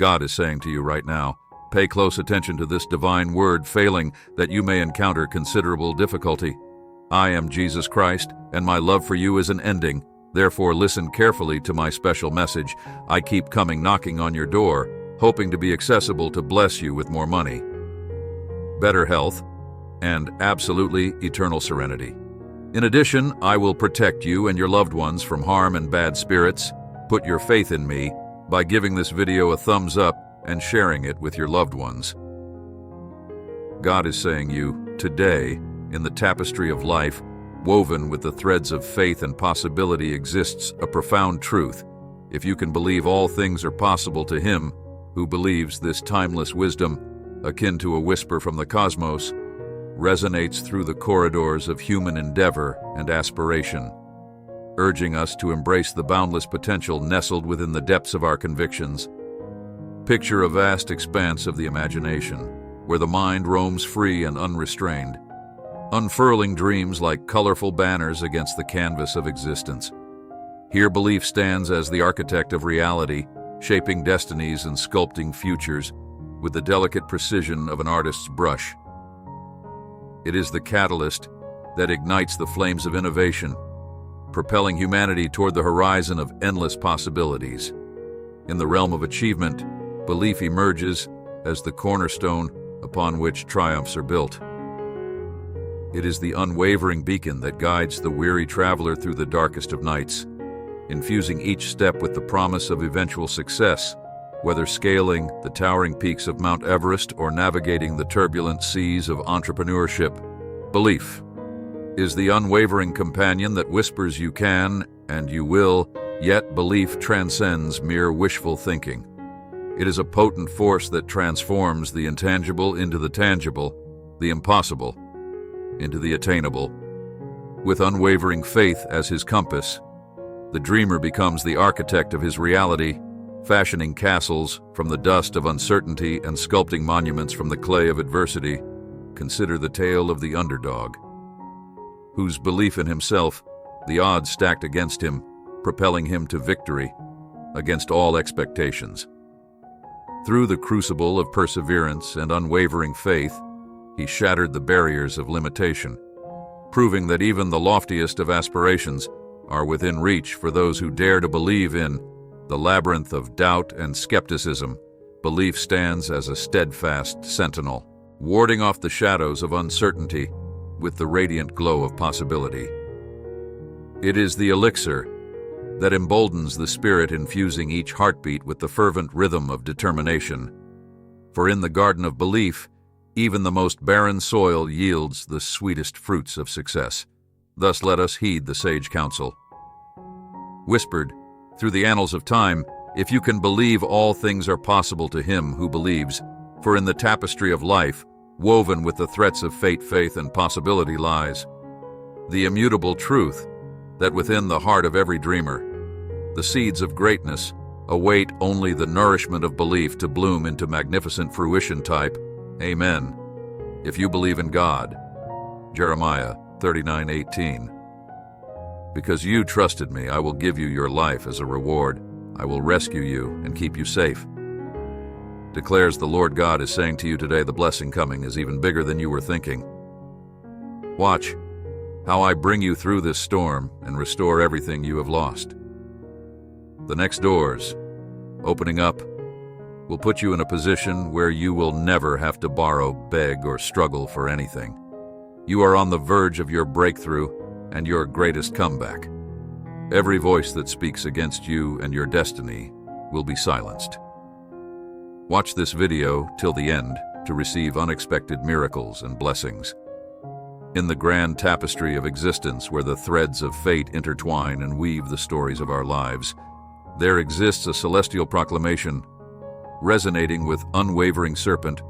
God is saying to you right now, pay close attention to this divine word, failing that you may encounter considerable difficulty. I am Jesus Christ, and my love for you is unending. Therefore, listen carefully to my special message. I keep coming knocking on your door, hoping to be accessible to bless you with more money, better health, and absolutely eternal serenity. In addition, I will protect you and your loved ones from harm and bad spirits. Put your faith in me by giving this video a thumbs up and sharing it with your loved ones. God is saying you, today, in the tapestry of life, woven with the threads of faith and possibility, exists a profound truth. If you can believe all things are possible to him who believes, this timeless wisdom, akin to a whisper from the cosmos, resonates through the corridors of human endeavor and aspiration, urging us to embrace the boundless potential nestled within the depths of our convictions. Picture a vast expanse of the imagination, where the mind roams free and unrestrained, unfurling dreams like colorful banners against the canvas of existence. Here belief stands as the architect of reality, shaping destinies and sculpting futures with the delicate precision of an artist's brush. It is the catalyst that ignites the flames of innovation, propelling humanity toward the horizon of endless possibilities. In the realm of achievement, belief emerges as the cornerstone upon which triumphs are built. It is the unwavering beacon that guides the weary traveler through the darkest of nights, infusing each step with the promise of eventual success, whether scaling the towering peaks of Mount Everest or navigating the turbulent seas of entrepreneurship. Belief is the unwavering companion that whispers you can and you will, yet belief transcends mere wishful thinking. It is a potent force that transforms the intangible into the tangible, the impossible into the attainable. With unwavering faith as his compass, the dreamer becomes the architect of his reality, fashioning castles from the dust of uncertainty and sculpting monuments from the clay of adversity. Consider the tale of the underdog, whose belief in himself, the odds stacked against him, propelling him to victory against all expectations. Through the crucible of perseverance and unwavering faith, he shattered the barriers of limitation, proving that even the loftiest of aspirations are within reach for those who dare to believe. In the labyrinth of doubt and skepticism, belief stands as a steadfast sentinel, warding off the shadows of uncertainty with the radiant glow of possibility. It is the elixir that emboldens the spirit, infusing each heartbeat with the fervent rhythm of determination. For in the garden of belief, even the most barren soil yields the sweetest fruits of success. Thus let us heed the sage counsel, whispered through the annals of time, if you can believe, all things are possible to him who believes. For in the tapestry of life, woven with the threads of fate, faith, and possibility, lies the immutable truth that within the heart of every dreamer, the seeds of greatness await only the nourishment of belief to bloom into magnificent fruition. Type Amen if you believe in God. Jeremiah 39:18. Because you trusted me, I will give you your life as a reward. I will rescue you and keep you safe. Declares the Lord. God is saying to you today, the blessing coming is even bigger than you were thinking. Watch how I bring you through this storm and restore everything you have lost. The next doors opening up will put you in a position where you will never have to borrow, beg, or struggle for anything. You are on the verge of your breakthrough and your greatest comeback. Every voice that speaks against you and your destiny will be silenced. Watch this video till the end to receive unexpected miracles and blessings. In the grand tapestry of existence, where the threads of fate intertwine and weave the stories of our lives, there exists a celestial proclamation, resonating with unwavering serpent,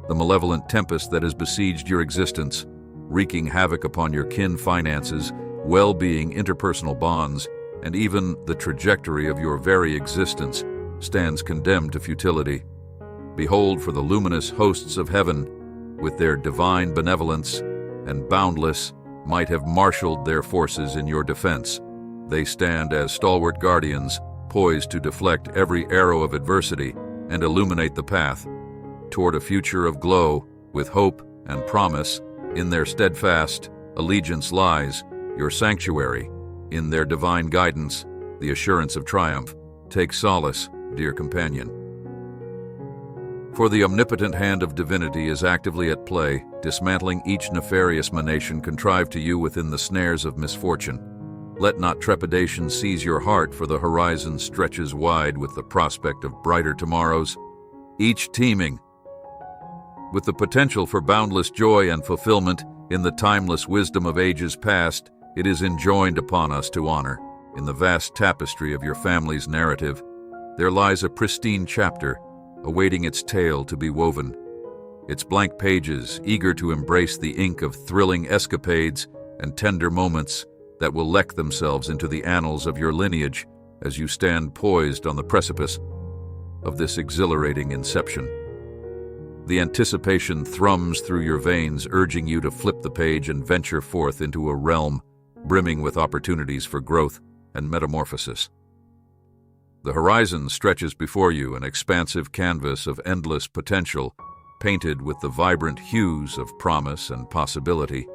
the malevolent tempest that has besieged your existence, wreaking havoc upon your kin, finances, well-being, interpersonal bonds, and even the trajectory of your very existence stands condemned to futility. Behold, for the luminous hosts of heaven, with their divine benevolence and boundless might, have marshaled their forces in your defense. They stand as stalwart guardians, poised to deflect every arrow of adversity and illuminate the path toward a future of glow with hope and promise. In their steadfast allegiance lies your sanctuary. In their divine guidance, the assurance of triumph. Take solace, dear companion. For the omnipotent hand of divinity is actively at play, dismantling each nefarious machination contrived to you within the snares of misfortune. Let not trepidation seize your heart, for the horizon stretches wide with the prospect of brighter tomorrows, each teeming with the potential for boundless joy and fulfillment. In the timeless wisdom of ages past, it is enjoined upon us to honor. In the vast tapestry of your family's narrative, there lies a pristine chapter, awaiting its tale to be woven. Its blank pages, eager to embrace the ink of thrilling escapades and tender moments that will leck themselves into the annals of your lineage as you stand poised on the precipice of this exhilarating inception. The anticipation thrums through your veins, urging you to flip the page and venture forth into a realm brimming with opportunities for growth and metamorphosis. The horizon stretches before you, an expansive canvas of endless potential, painted with the vibrant hues of promise and possibility.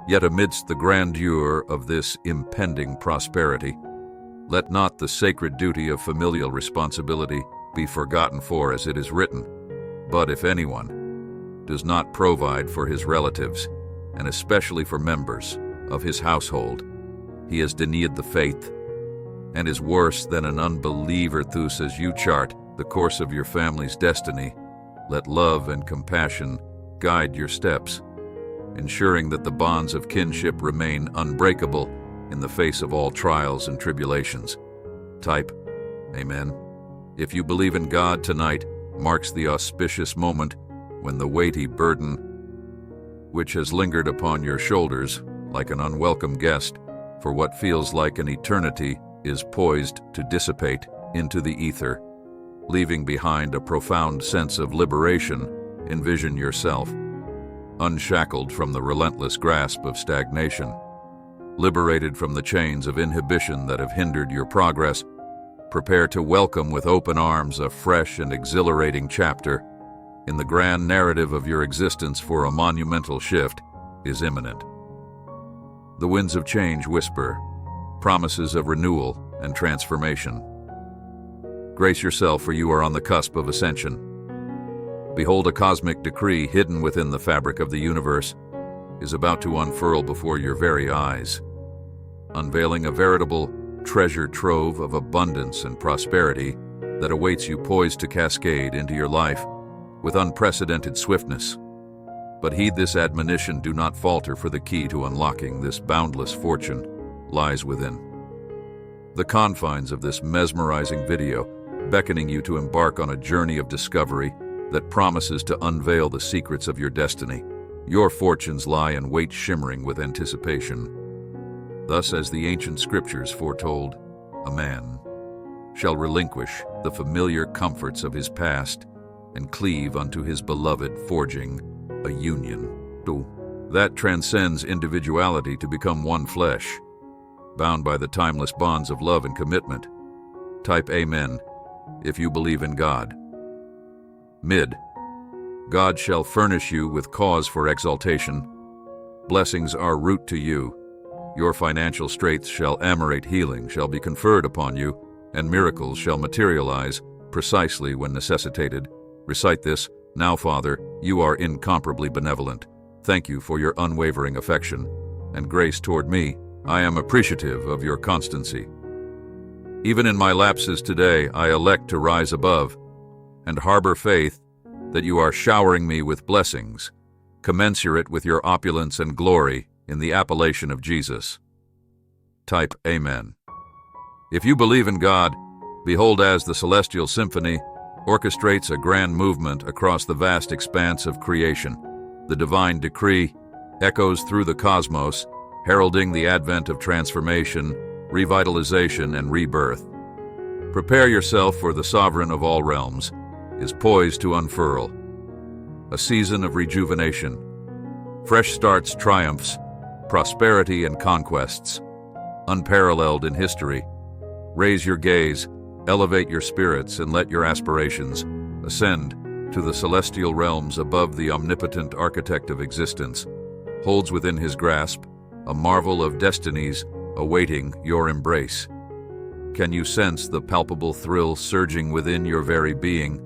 Yet amidst the grandeur of this impending prosperity, let not the sacred duty of familial responsibility be forgotten, for as it is written, "But if anyone does not provide for his relatives, and especially for members of his household, he has denied the faith and is worse than an unbeliever." Thus, as you chart the course of your family's destiny, let love and compassion guide your steps, ensuring that the bonds of kinship remain unbreakable in the face of all trials and tribulations. Type Amen. If you believe in God, tonight marks the auspicious moment when the weighty burden which has lingered upon your shoulders like an unwelcome guest for what feels like an eternity is poised to dissipate into the ether, leaving behind a profound sense of liberation. Envision yourself unshackled from the relentless grasp of stagnation, liberated from the chains of inhibition that have hindered your progress. Prepare to welcome with open arms a fresh and exhilarating chapter in the grand narrative of your existence, for a monumental shift is imminent. The winds of change whisper promises of renewal and transformation. Brace yourself, for you are on the cusp of ascension. Behold, a cosmic decree hidden within the fabric of the universe is about to unfurl before your very eyes, unveiling a veritable treasure trove of abundance and prosperity that awaits you, poised to cascade into your life with unprecedented swiftness. But heed this admonition: do not falter, for the key to unlocking this boundless fortune lies within the confines of this mesmerizing video, beckoning you to embark on a journey of discovery that promises to unveil the secrets of your destiny. Your fortunes lie in wait, shimmering with anticipation. Thus, as the ancient scriptures foretold, a man shall relinquish the familiar comforts of his past and cleave unto his beloved, forging a union that transcends individuality to become one flesh, bound by the timeless bonds of love and commitment. Type Amen if you believe in God. Mid. God shall furnish you with cause for exaltation. Blessings are root to you. Your financial straits shall amorate, healing shall be conferred upon you, and miracles shall materialize precisely when necessitated. Recite this: Now, Father, you are incomparably benevolent. Thank you for your unwavering affection and grace toward me. I am appreciative of your constancy. Even in my lapses today, I elect to rise above and harbor faith that you are showering me with blessings, commensurate with your opulence and glory, in the appellation of Jesus. Type Amen. If you believe in God, behold, as the celestial symphony orchestrates a grand movement across the vast expanse of creation, the divine decree echoes through the cosmos, heralding the advent of transformation, revitalization, and rebirth. Prepare yourself, for the sovereign of all realms is poised to unfurl a season of rejuvenation, fresh starts, triumphs, prosperity, and conquests, unparalleled in history. Raise your gaze, elevate your spirits, and let your aspirations ascend to the celestial realms above the omnipotent architect of existence, holds within his grasp a marvel of destinies awaiting your embrace. Can you sense the palpable thrill surging within your very being?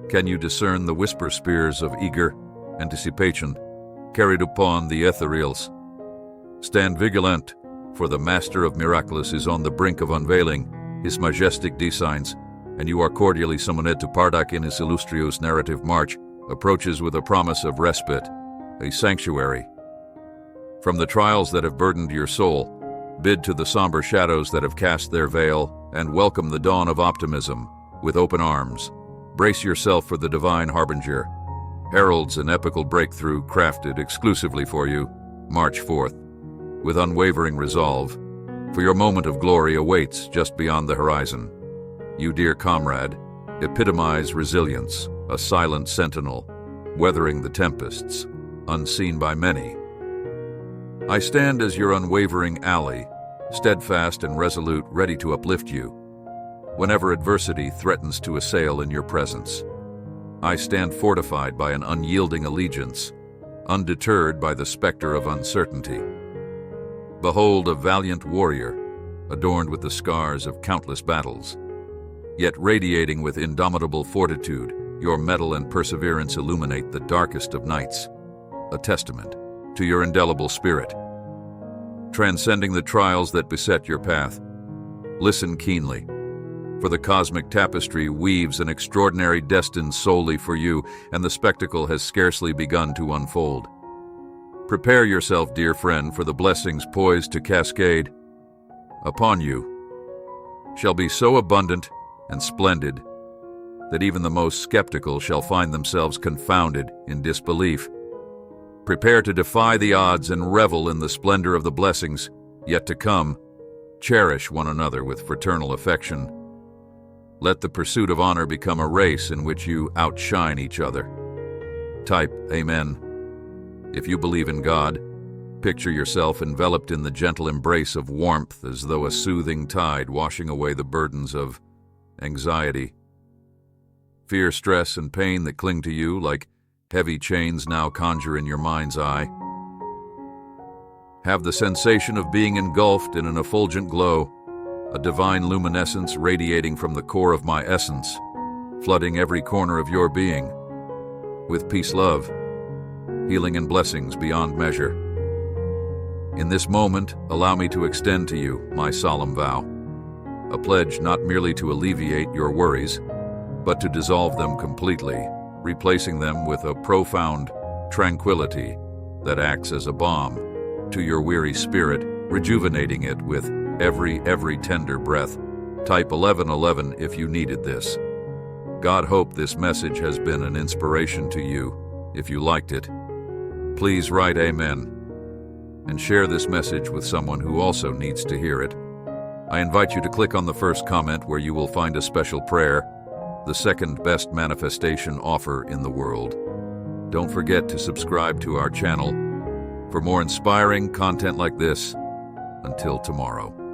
Can you discern the whisper spears of eager anticipation carried upon the ethereals? Stand vigilant, for the Master of Miraculous is on the brink of unveiling his majestic designs, and you are cordially summoned to partake in his illustrious narrative march, approaches with a promise of respite, a sanctuary. From the trials that have burdened your soul, bid to the somber shadows that have cast their veil, and welcome the dawn of optimism with open arms. Brace yourself for the divine harbinger, heralds an epical breakthrough crafted exclusively for you. March forth with unwavering resolve, for your moment of glory awaits just beyond the horizon. You, dear comrade, epitomize resilience, a silent sentinel, weathering the tempests, unseen by many. I stand as your unwavering ally, steadfast and resolute, ready to uplift you whenever adversity threatens to assail in your presence. I stand fortified by an unyielding allegiance, undeterred by the specter of uncertainty. Behold a valiant warrior, adorned with the scars of countless battles, yet radiating with indomitable fortitude. Your mettle and perseverance illuminate the darkest of nights, a testament to your indelible spirit. Transcending the trials that beset your path, listen keenly, for the cosmic tapestry weaves an extraordinary destiny solely for you, and the spectacle has scarcely begun to unfold. Prepare yourself, dear friend, for the blessings poised to cascade upon you shall be so abundant and splendid that even the most skeptical shall find themselves confounded in disbelief. Prepare to defy the odds and revel in the splendor of the blessings yet to come. Cherish one another with fraternal affection. Let the pursuit of honor become a race in which you outshine each other. Type Amen. If you believe in God, picture yourself enveloped in the gentle embrace of warmth, as though a soothing tide washing away the burdens of anxiety, fear, stress, and pain that cling to you like heavy chains now conjure in your mind's eye. Have the sensation of being engulfed in an effulgent glow, a divine luminescence radiating from the core of my essence, flooding every corner of your being with peace, love, healing, and blessings beyond measure. In this moment, allow me to extend to you my solemn vow, a pledge not merely to alleviate your worries, but to dissolve them completely, replacing them with a profound tranquility that acts as a balm to your weary spirit, rejuvenating it with every tender breath. Type 1111 if you needed this. God hope this message has been an inspiration to you. If you liked it, please write Amen and share this message with someone who also needs to hear it. I invite you to click on the first comment where you will find a special prayer, the second best manifestation offer in the world. Don't forget to subscribe to our channel for more inspiring content like this. Until tomorrow.